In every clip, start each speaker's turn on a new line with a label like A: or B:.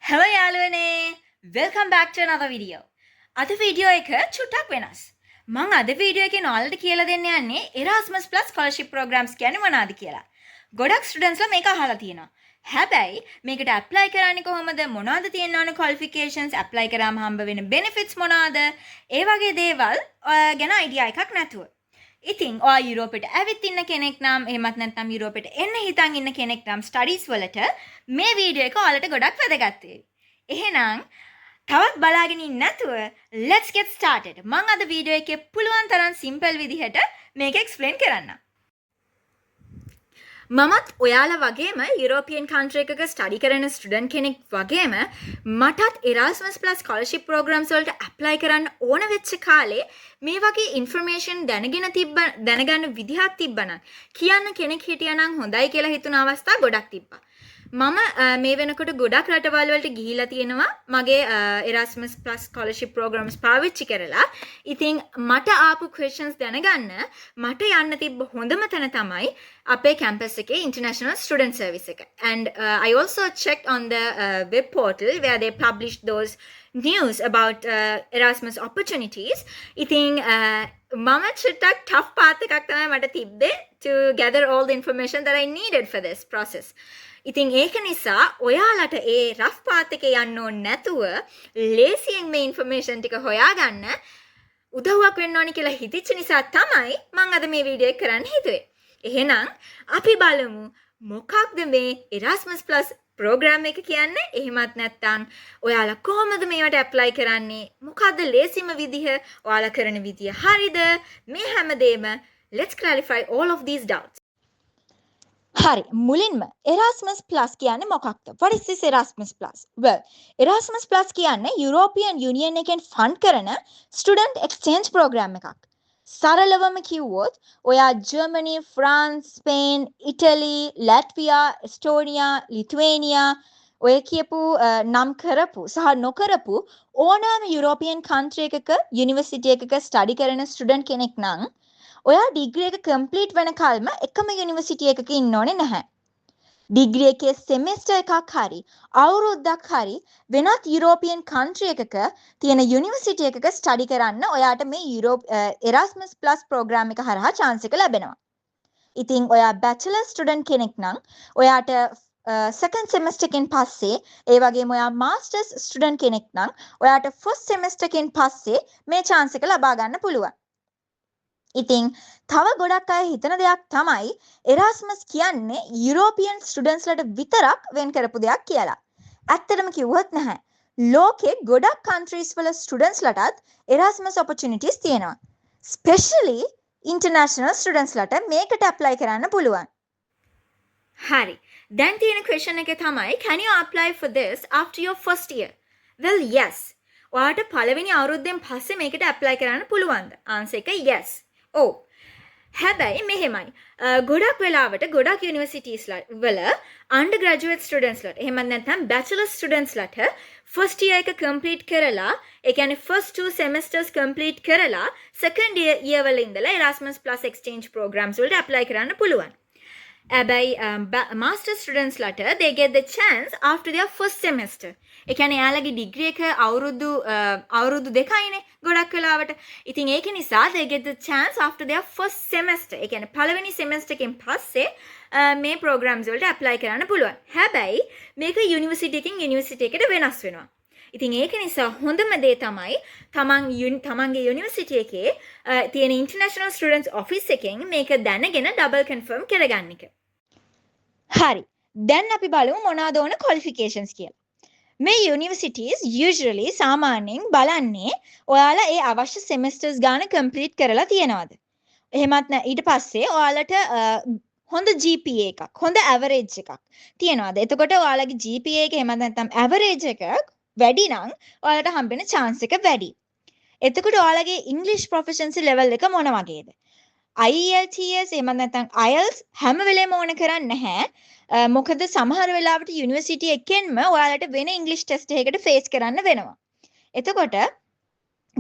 A: Hello යාළුවනේ! Welcome back to another video. අද video එක චුට්ටක් වෙනස්. මම අද වීඩියෝ එකෙන් ඔයාලට කියලා දෙන්න යන්නේ Erasmus Plus scholarship programs කියන්නේ මොනවද කියලා. ගොඩක් ස්ටුඩන්ට්ස්ලා මේක අහලා තියෙනවා. හැබැයි මේකට apply කරන්නේ කොහොමද? මොනවද තියෙන්න ඕන qualifications? apply කරාම හම්බ වෙන benefits මොනවද? ඒ වගේ දේවල් ගැන idea එකක් නැතුව. ඉතින් ඔයා යුරෝපෙට ඇවිත් ඉන්න කෙනෙක් නම් එහෙමත් නැත්නම් යුරෝපෙට එන්න හිතන් ඉන්න කෙනෙක් නම් ස්ටඩීස් වලට මේ වීඩියෝ එක ඔයාලට ගොඩක් වැදගත් වෙයි. එහෙනම් තවත් බලාගෙන ඉන්න නැතුව let's get started. මම අද වීඩියෝ එකේ පුළුවන් තරම් සිම්පල් විදිහට මේක එක්ස්ප්ලেইন කරන්නම්. මමත් ඔයාලා වගේම යුරෝපියන් කන්ට්‍රි එකක ස්ටඩි කරන ස්ටුඩන්ට් කෙනෙක් වගේම මටත් Erasmus Plus scholarship programs වලට apply කරන්න ඕන වෙච්ච කාලේ මේ වගේ information දැනගන්න විදිහක් තිබ්බනම් කියන්න කෙනෙක් හිටියනම් හොඳයි කියලා හිතුන අවස්ථා ගොඩක් තිබ්බා. මම මේ වෙනකොට ගොඩක් රටවල් වලට ගිහිලා තියෙනවා මගේ Erasmus Plus scholarship programs පාවිච්චි කරලා. ඉතින් මට ආපු questions දැනගන්න මට යන්න තිබ්බ හොඳම තැන තමයි අපේ campus එකේ international student service එක. And I also checked on the web portal where they published those news about Erasmus opportunities. ඉතින් මම චුට්ටක් tough path එකක් තමයි මට තිබ්බේ to gather all the information that I needed for this process. ඉතින් ඒක නිසා ඔයාලට ඒ රෆ් පාත් එකේ යන්න ඕනේ නැතුව ලේසියෙන් මේ ඉන්ෆර්මේෂන් ටික හොයාගන්න උදව්වක් වෙන්න ඕනි කියලා හිතෙච්ච නිසා තමයි මම අද මේ වීඩියෝ එක කරන්න හිතුවේ. එහෙනම් අපි බලමු මොකක්ද මේ Erasmus Plus program එක කියන්නේ? එහෙමත් නැත්නම් ඔයාලා කොහොමද මේවට apply කරන්නේ? මොකද්ද ලේසිම විදිහ? ඔයාලා කරන විදිය හරිද? මේ හැමදේම let's clarify all of these doubts.
B: හරි මුලින්ම Erasmus Plus කියන්නේ මොකක්ද? What is this Erasmus Plus? Well, Erasmus Plus කියන්නේ European Union එකෙන් fund කරන student exchange program එකක්. සරලවම කිව්වොත් ඔයා Germany, France, Spain, Italy, Latvia, Estonia, Lithuania ඔය කියපු නම් කරපු සහ නොකරපු ඕනෑම European country එකක university එකක study කරන student කෙනෙක් නම් ඔයා ඩිග්‍රී එක කම්ප්ලීට් වෙන කල්ම එකම යුනිවර්සිටි එකක ඉන්න ඕනේ නැහැ. ඩිග්‍රී එකේ සෙමෙස්ටර් එකක් හරි අවුරුද්දක් හරි වෙනත් යුරෝපියන් කන්ට්‍රි එකක තියෙන යුනිවර්සිටි එකක ස්ටඩි කරන්න ඔයාට මේ Erasmus Plus program එක හරහා chance එක ලැබෙනවා. ඉතින් ඔයා bachelor student කෙනෙක් නම් ඔයාට second semester එකෙන් පස්සේ ඒ වගේම ඔයා masters student කෙනෙක් නම් ඔයාට first semester එකෙන් පස්සේ මේ chance එක ලබා ගන්න පුළුවන්. ඉතින් තව ගොඩක් අය හිතන දෙයක් තමයි Erasmus කියන්නේ යුරෝපියන් ස්ටුඩන්ට්ස් ලට විතරක් වෙන් කරපු දෙයක් කියලා. ඇත්තටම කිව්වොත් නැහැ. ලෝකේ ගොඩක් countries වල ස්ටුඩන්ට්ස් ලටත් Erasmus opportunities තියෙනවා. Especially international students ලට මේකට apply කරන්න පුළුවන්.
A: හරි. දැන් තියෙන question එක තමයි can you apply for this after your first year? Well, yes. ඔයාට පළවෙනි අවුරුද්දෙන් පස්සේ මේකට apply කරන්න පුළුවන්ද? answer එක yes. ඔව්. හැබැයි මෙහෙමයි. ගොඩක් වෙලාවට ගොඩක් යුනිවර්සිටිස් වල undergraduate students ලට එහෙම නැත්නම් bachelor students ලට first year එක complete කරලා ඒ කියන්නේ first two semesters complete කරලා second year වල ඉඳලා Erasmus Plus exchange programs වලට apply කරන්න පුළුවන්. හැබැයි master students ලට they get the chance after their first semester. ඒ කියන්නේ එයාලගේ ඩිග්‍රී එක අවුරුදු දෙකයිනේ ගොඩක් වෙලාවට. ඉතින් ඒක නිසා they get the chance after their first semester. ඒ කියන්නේ පළවෙනි semester එකෙන් පස්සේ මේ programs වලට apply කරන්න පුළුවන්. හැබැයි මේක යුනිවර්සිටි එකකින් යුනිවර්සිටි එකට වෙනස් වෙනවා. ඉතින් ඒක නිසා හොඳම දේ තමයි තමන්ගේ යුනිවර්සිටි එකේ තියෙන international students office එකෙන් මේක දැනගෙන double confirm කරගන්න එක.
B: හරි. දැන් අපි බලමු මොනවාද ඕන qualifications කියලා. මේ universities usually සාමාන්‍යයෙන් බලන්නේ ඔයාලා ඒ අවශ්‍ය semesters ගාන complete කරලා තියෙනවද? එහෙමත් ඊට පස්සේ ඔයාලට හොඳ GPA එකක්, හොඳ average එකක් තියෙනවද? එතකොට ඔයාලගේ GPA එක එහෙමත් නැත්නම් average එක වැඩි නම් ඔයාලට හම්බෙන chance එක වැඩි. එතකොට ඔයාලගේ English proficiency level එක මොන වගේද? IELTS එහෙම නැත්නම් IELTS හැම වෙලේම ඕන කරන්නේ නැහැ. මොකද සමහර වෙලාවට යුනිවර්සිටි එකෙන්ම ඔයාලට වෙන ඉංග්‍රීසි ටෙස්ට් එකකට ෆේස් කරන්න වෙනවා. එතකොට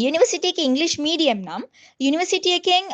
B: යුනිවර්සිටි එකේ ඉංග්‍රීසි මීඩියම් නම් යුනිවර්සිටි එකෙන්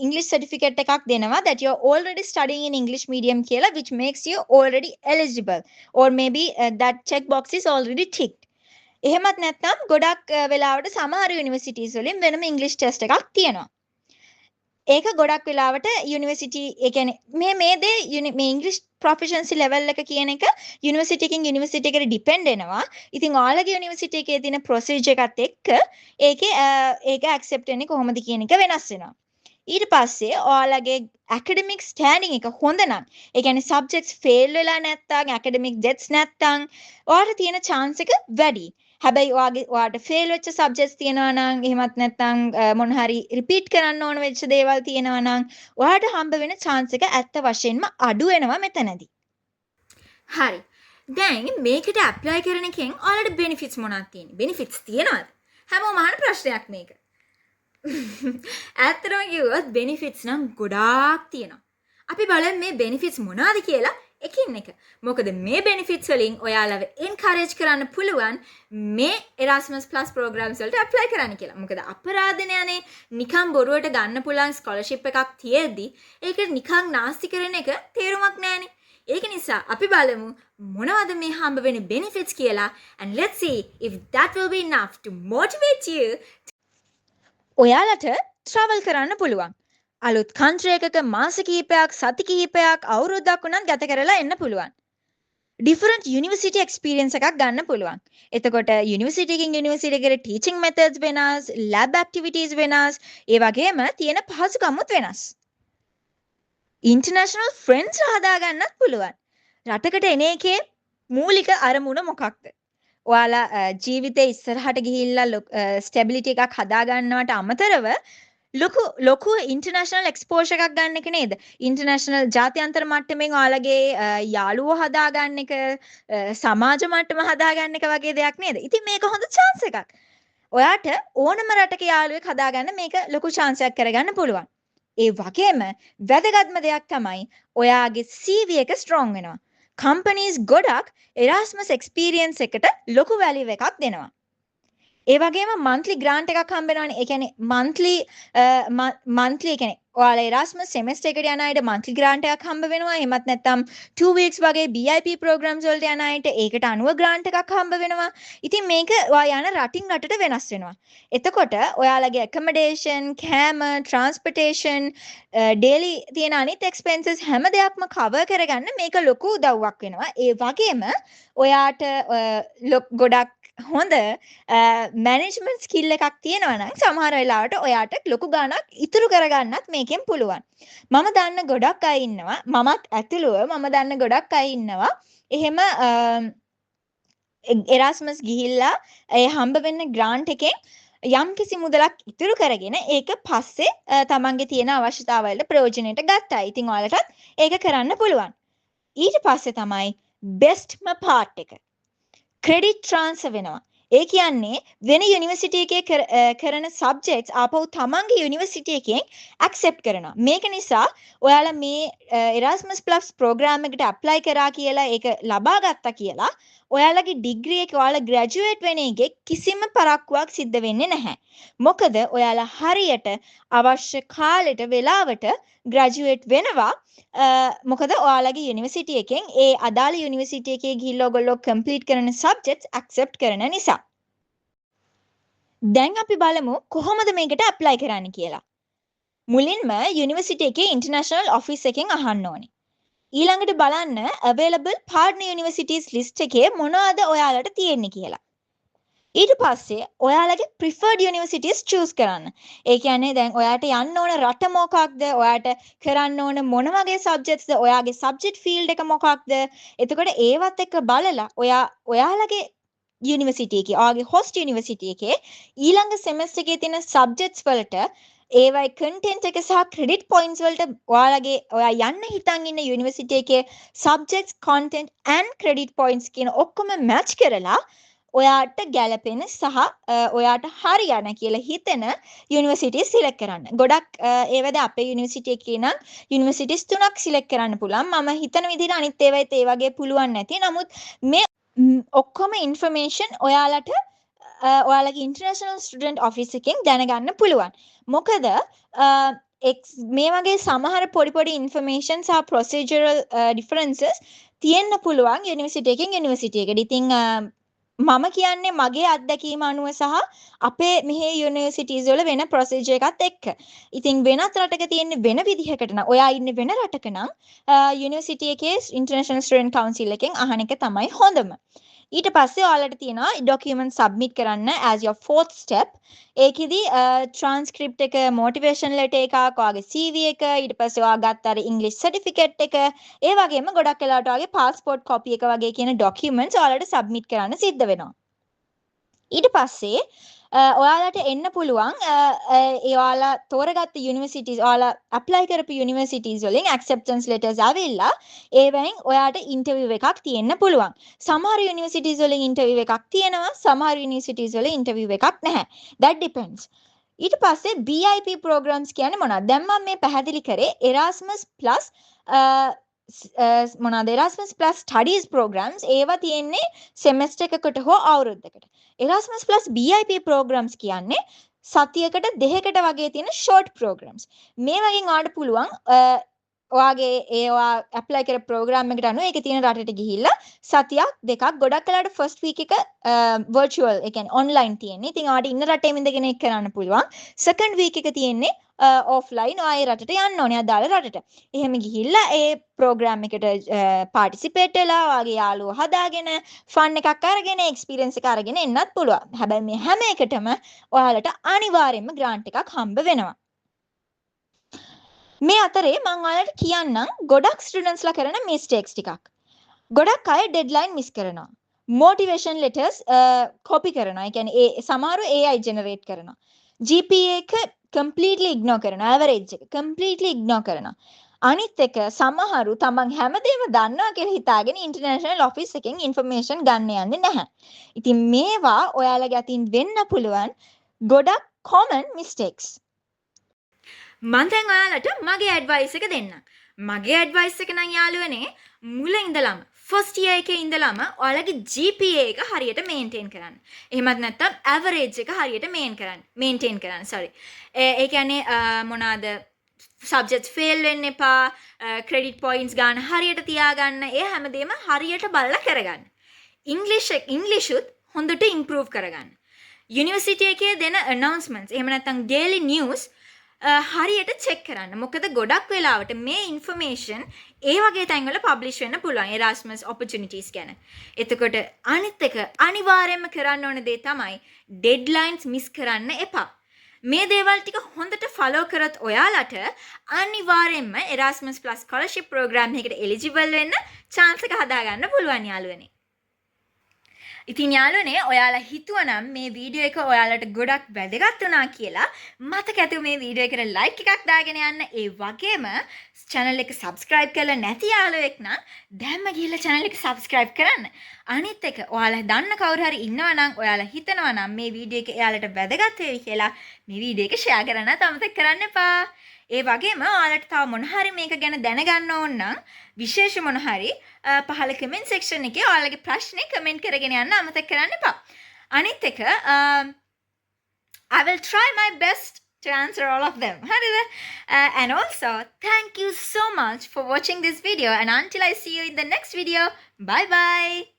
B: ඉංග්‍රීසි සර්ටිෆිකේට් එකක් දෙනවා that you are already studying in English medium කියලා, which makes you already eligible, or maybe that check box is already ticked. එහෙමත් නැත්නම් ගොඩක් වෙලාවට සමහර යුනිවර්සිටිස් වලින් වෙනම ඉංග්‍රීසි ටෙස්ට් එකක් තියෙනවා. ඒක ගොඩක් වෙලාවට යුනිවර්සිටි ඒ කියන්නේ මේ දේ මේ ඉංග්‍රීසි ප්‍රොෆිෂන්සි ලෙවල් එක කියන එක යුනිවර්සිටි එකකින් යුනිවර්සිටි එකට ඩිපෙන්ඩ් වෙනවා. ඉතින් ඔයාලගේ යුනිවර්සිටි එකේ තියෙන ප්‍රොසීජර් එකත් එක්ක ඒක ඇක්සෙප්ට් වෙන්නේ කොහොමද කියන එක වෙනස් වෙනවා. ඊට පස්සේ ඔයාලගේ ඇකඩමික් ස්ටෑන්ඩින් එක හොඳ නම්, ඒ කියන්නේ සබ්ජෙක්ට්ස් ෆේල් වෙලා නැත්නම් ඇකඩමික් ඩෙට්ස් නැත්නම් ඔයාලට තියෙන chance එක වැඩි. හැබැයි ඔයාට ෆේල් වෙච්ච සබ්ජෙක්ට්ස් තියෙනවා නම්, එහෙමත් නැත්නම් මොන හරි රිපීට් කරන්න ඕන වෙච්ච දේවල් තියෙනවා නම් ඔයාට හම්බ වෙන chance එක ඇත්ත වශයෙන්ම අඩු වෙනවා මෙතනදී.
A: හරි. දැන් මේකට ඇප්ලයි කරන එකෙන් ඔයාලට බෙනිෆිට්ස් මොනවද තියෙන්නේ? බෙනිෆිට්ස් තියෙනවද? හැමෝම අහන ප්‍රශ්නයක් මේක. ඇත්තටම කිව්වොත් බෙනිෆිට්ස් නම් ගොඩාක් තියෙනවා. අපි බලමු මේ බෙනිෆිට්ස් මොනවද කියලා එකින් එක. මොකද මේ බෙනිෆිට්ස් වලින් ඔයාලව එන්කරේජ් කරන්න පුළුවන් මේ Erasmus Plus programs වලට ඇප්ලයි කරන්න කියලා. මොකද අපරාධනයනේ නිකන් බොරුවට ගන්න පුළුවන් ස්කෝලර්ෂිප් එකක් තියෙද්දි ඒක නිකන් නාස්ති කරන එක තේරුමක් නැහැනේ. ඒක නිසා අපි බලමු මොනවද මේ හම්බ වෙන benefits කියලා, and let's see if that will be enough to motivate you.
B: ඔයාලට travel කරන්න පුළුවන්. අලුත් country එකක මාස කිහිපයක්, සති කිහිපයක්, අවුරුද්දක් වුණත් ගත කරලා එන්න පුළුවන්. different university experience එකක් ගන්න පුළුවන්. එතකොට university එකකින් university එකට teaching methods වෙනස්, lab activities වෙනස්, ඒ වගේම තියෙන පහසුකම්මුත් වෙනස්. international friends හදා ගන්නත් පුළුවන්. රටකට එන එකේ මූලික අරමුණ මොකක්ද? ඔයාලා ජීවිතේ ඉස්සරහට ගිහිල්ලා ස්ටැබිලිටි එකක් හදා ගන්නවට අමතරව ලොකු ඉන්ටර්නැෂනල් එක්ස්පෝෂර් එකක් ගන්න එක නේද? ඉන්ටර්නැෂනල් ජාත්‍යන්තර මට්ටමින් ඔයාලගේ යාළුවෝ හදා ගන්න එක, සමාජ මට්ටම හදා ගන්න එක වගේ දෙයක් නේද? ඉතින් මේක හොඳ chance එකක්. ඔයාට ඕනම රටක යාළුවෙක් හදා ගන්න මේක ලොකු chance එකක් කරගන්න පුළුවන්. ඒ වගේම වැදගත්ම දෙයක් තමයි ඔයාගේ CV එක strong වෙනවා. companies ගොඩක් Erasmus experience එකට ලොකු value එකක් දෙනවා. ඒ වගේම monthly grant එකක් හම්බ වෙනවානේ. ඒ කියන්නේ monthly ඒ කියන්නේ ඔයාලා Erasmus semester එකට යන අයට monthly grant එකක් හම්බ වෙනවා. එහෙමත් නැත්නම් 2 weeks වගේ BIP programs වලට යන අයට ඒකට අනුව grant එකක් හම්බ වෙනවා. ඉතින් මේක ඔයා යන රටින් රටට වෙනස් වෙනවා. එතකොට ඔයාලගේ accommodation, කෑම, transportation, daily තියෙන අනිත් expenses හැම දෙයක්ම cover කරගන්න මේක ලොකු උදව්වක් වෙනවා. ඒ වගේම ඔයාට ගොඩක් හොඳ මැනේජ්මන්ට් ස්කිල් එකක් තියෙනවා නම් සමහර වෙලාවට ඔයාට ලොකු ගාණක් ඉතුරු කරගන්නත් මේකෙන් පුළුවන්. මම දන්න ගොඩක් අය ඉන්නවා, මමත් ඇතුළුව මම දන්න ගොඩක් අය ඉන්නවා. එහෙම Erasmus ගිහිල්ලා ඒ හම්බ වෙන්න grant එකෙන් යම් කිසි මුදලක් ඉතුරු කරගෙන ඒක පස්සේ තමන්ගේ තියෙන අවශ්‍යතාවවලට ප්‍රයෝජනෙට ගත්තා. ඉතින් ඔයාලටත් ඒක කරන්න පුළුවන්. ඊට පස්සේ තමයි bestම part එක. credit transfer වෙනවා. ඒ කියන්නේ වෙන යුනිවර්සිටි එකේ කරන subjects ආපහු තමන්ගේ යුනිවර්සිටි එකෙන් accept කරනවා. මේක නිසා ඔයාලා මේ Erasmus Plus program එකට apply කරා කියලා ඒක ලබා ගත්තා කියලා ඔයාලගේ degree එක ඔයාලා graduate වෙන එකේ කිසිම පරක්කුවක් සිද්ධ වෙන්නේ නැහැ. මොකද ඔයාලා හරියට අවශ්‍ය කාලෙට වෙලාවට graduate වෙනවා. මොකද ඔයාලගේ යුනිවර්සිටි එකෙන් ඒ අදාළ යුනිවර්සිටි එකේ ගිහිල්ලා ඔයගොල්ලෝ complete කරන subjects accept කරන නිසා. දැන් අපි බලමු කොහොමද මේකට apply කරන්න කියලා. මුලින්ම යුනිවර්සිටි එකේ international office එකෙන් අහන්න ඕනේ. ඊළඟට බලන්න available partner universities list එකේ මොනවද ඔයාලට තියෙන්නේ කියලා. ඊට පස්සේ ඔයාලගේ preferred universities choose කරන්න. ඒ කියන්නේ දැන් ඔයාට යන්න ඕන රට මොකක්ද? ඔයාට කරන්න ඕන මොන වගේ subjects ද? ඔයාගේ subject field එක මොකක්ද? එතකොට ඒවත් එක්ක බලලා ඔයාලගේ university එකේ, ඔයාගේ host university එකේ ඊළඟ semester එකේ තියෙන subjects වලට ඒවයි content එක සහ credit points වලට ඔයා යන්න හිතන් ඉන්න university එකේ subjects, content and credit points කියන ඔක්කොම match කරලා ඔයාට ගැලපෙන සහ ඔයාට හරියන කියලා හිතෙන යුනිවර්සිටි සිලෙක්ට් කරන්න. ගොඩක් ඒවද අපේ යුනිවර්සිටි එකේ නම් යුනිවර්සිටිස් 3ක් සිලෙක්ට් කරන්න පුළුවන්. මම හිතන විදිහට අනිත් ඒවායිත් ඒ වගේ පුළුවන් නැති. නමුත් මේ ඔක්කොම ইনফර්මේෂන් ඔයාලට ඔයාලගේ ඉන්ටර්නැෂනල් ස්ටුඩන්ට් ඔෆිස් එකෙන් දැනගන්න පුළුවන්. මොකද මේ වගේ සමහර පොඩි ඉන්ෆර්මේෂන් සහ ප්‍රොසීජරල් ඩිෆරන්සස් තියෙන්න පුළුවන් යුනිවර්සිටි එකෙන් යුනිවර්සිටි එකට. ඉතින් මම කියන්නේ මගේ අත්දැකීම අනුව සහ අපේ මෙහි යුනිවර්සිටිස් වල වෙන ප්‍රොසීජර් එකත් එක්ක. ඉතින් වෙනත් රටක තියෙන වෙන විදිහකට නම් ඔයා ඉන්නේ වෙන රටක නම් යුනිවර්සිටි එකේ ඉන්ටර්නැෂනල් ස්ටුඩන්ට් කවුන්සිල් එකෙන් අහන එක තමයි හොඳම. ඊට පස්සේ ඔයාලට තියෙනවා ඩොකියුමන්ට් සබ්මිට් කරන්න as your fourth step. ඒකෙදි ට්‍රාන්ස්ක්‍රිප්ට් එක, මොටිවේෂන් ලෙටර් එකක්, ඔයාගේ CV එක, ඊට පස්සේ ඔයා ගත්ත අර ඉංග්‍රීසි සර්ටිෆිකේට් එක, ඒ වගේම ගොඩක් වෙලාවට ඔයාගේ පාස්පෝර්ට් කොපි එක වගේ කියන ඩොකියුමන්ට්ස් ඔයාලට සබ්මිට් කරන්න සිද්ධ වෙනවා. ඊට පස්සේ ඔයාලට එන්න පුළුවන් ඔයාලා තෝරගත්ත යුනිවර්සිටිස් ඔයාලා ඇප්ලයි කරපු යුනිවර්සිටිස් වලින් ඇක්සෙප්ටන්ස් ලෙටර්ස් ආවෙලා ඒවෙන් ඔයාට ඉන්ටර්විව් එකක් තියෙන්න පුළුවන්. සමහර යුනිවර්සිටිස් වලින් ඉන්ටර්විව් එකක් තියෙනවා, සමහර යුනිවර්සිටිස් වල ඉන්ටර්විව් එකක් නැහැ. that depends. ඊට පස්සේ BIP programs කියන්නේ මොනවද? දැන් මම මේ පැහැදිලි කරේ Erasmus plus මොනවාද Erasmus plus studies programs ඒවා තියෙන්නේ සෙමෙස්ටර් එකකට හෝ අවුරුද්දකට. Erasmus plus BIP programs කියන්නේ සතියකට දෙකකට වගේ තියෙන short programs. මේ වගේ ආඩ පුළුවන් ඔයාගේ ඒවා ඇප්ලයි කර ප්‍රෝග්‍රෑම් එකට අනුව ඒක තියෙන රටට ගිහිල්ලා සතියක් දෙකක් ගොඩක් වෙලාවට ෆස්ට් වීක් එක වර්චුවල් ඒ කියන්නේ ඔන්ලයින් තියෙන්නේ. ඉතින් ඔයාට ඉන්න රටේම ඉඳගෙන ඒක කරන්න පුළුවන්. සෙකන්ඩ් වීක් එක තියෙන්නේ ඔෆ්ලයින් ඔයා ඒ රටට යන්න ඕනේ අදාළ රටට. එහෙම ගිහිල්ලා ඒ ප්‍රෝග්‍රෑම් එකට පාටිසිපේට් වෙලා ඔයාගේ යාළුවෝ හදාගෙන ෆන් එකක් අරගෙන එක්ස්පීරියන්ස් එක අරගෙන එන්නත් පුළුවන්. හැබැයි මේ හැම එකටම ඔයාලට අනිවාර්යයෙන්ම ග්‍රාන්ට් එකක් හම්බ වෙනවා. මේ අතරේ මම ඔයාලට කියන්නම් ගොඩක් ස්ටුඩන්ට්ස්ලා කරන මිස්ටේක්ස් ටිකක්. ගොඩක් අය ඩෙඩ්ලයින් මිස් කරනවා. මොටිවේෂන් ලෙටර්ස් කොපි කරනවා. ඒ කියන්නේ සමහරව AI ජෙනරේට් කරනවා. GPA එක කම්ප්ලීට්ලි ඉග්නෝර් කරනවා. ඇවරේජ් එක කම්ප්ලීට්ලි ඉග්නෝර් කරනවා. අනිත් එක සමහරු තමන් හැමදේම දන්නවා කියලා හිතාගෙන ඉන්ටර්නැෂනල් ඔෆිස් එකෙන් ඉන්ෆර්මේෂන් ගන්න යන්නේ නැහැ. ඉතින් මේවා ඔයාලගේ අතින් වෙන්න පුළුවන් ගොඩක් common mistakes.
A: මම දැන් ඔයාලට මගේ ඇඩ්වයිස් එක දෙන්නම්. මගේ ඇඩ්වයිස් එක නම් යාළුවනේ මුල ඉඳලම ෆස්ට් ඉයර් එකේ ඉඳලම ඔයාලගේ GPA එක හරියට මේන්ටේන් කරන්න. එහෙමත් නැත්නම් ඇවරේජ් එක හරියට මේන්ටේන් කරන්න. ඒ කියන්නේ මොනවාද සබ්ජෙක්ට්ස් ෆේල් වෙන්න එපා, ක්‍රෙඩිට් පොයින්ට්ස් ගන්න හරියට තියාගන්න. ඒ හැමදේම හරියට බලලා කරගන්න. ඉංග්ලිෂුත් හොඳට ඉම්ප්‍රූව් කරගන්න. යුනිවර්සිටි එකේ දෙන announcements එහෙම නැත්නම් daily news හරියට චෙක් කරන්න. මොකද ගොඩක් වෙලාවට මේ ඉන්ෆර්මේෂන් ඒ වගේ තැන්වල පබ්ලිෂ් වෙන්න පුළුවන් Erasmus opportunities ගැන. එතකොට අනිත් එක අනිවාර්යයෙන්ම කරන්න ඕන දේ තමයි ඩෙඩ්ලයින්ස් මිස් කරන්න එපා. මේ දේවල් ටික හොඳට ෆලෝ කරත් ඔයාලට අනිවාර්යයෙන්ම Erasmus plus scholarship program එකකට eligible වෙන්න chance එක හදාගන්න පුළුවන් යාළුවනේ. ඉතින් යාළුවනේ ඔයාලා හිතුවනම් මේ වීඩියෝ එක ඔයාලට ගොඩක් වැදගත් වුණා කියලා මතක ඇතුව මේ වීඩියෝ එකට ලයික් එකක් දාගෙන යන්න. ඒ වගේම channel එක subscribe කරලා නැති යාළුවෙක් නම් දැන්ම ගිහලා channel එක subscribe කරන්න. අනිත් එක ඔයාලා දන්න කවුරු හරි ඉන්නවා නම් ඔයාලා හිතනවා නම් මේ වීඩියෝ එක එයාලට වැදගත් වෙයි කියලා මේ වීඩියෝ එක share කරන්නත් අමතක කරන්න එපා. ඒ වගේම ඔයාලට තව මොන හරි මේක ගැන දැනගන්න ඕන නම් විශේෂ මොන හරි පහළ කමෙන්ට් සෙක්ෂන් එකේ ඔයාලගේ ප්‍රශ්නේ කමෙන්ට් කරගෙන යන්න අමතක කරන්න එපා. අනිත් එක I will try my best to answer all of them. හරිද? And also thank you so much for watching this video and until I see you in the next video. Bye bye.